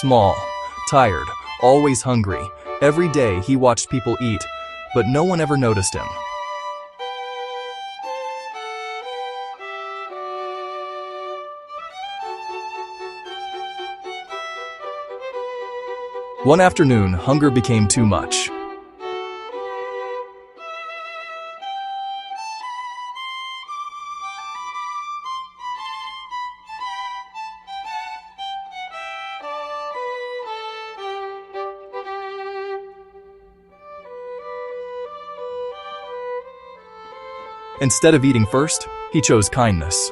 Small, tired, always hungry. Every day he watched people eat, but no one ever noticed him. One afternoon, hunger became too much. Instead of eating first, he chose kindness.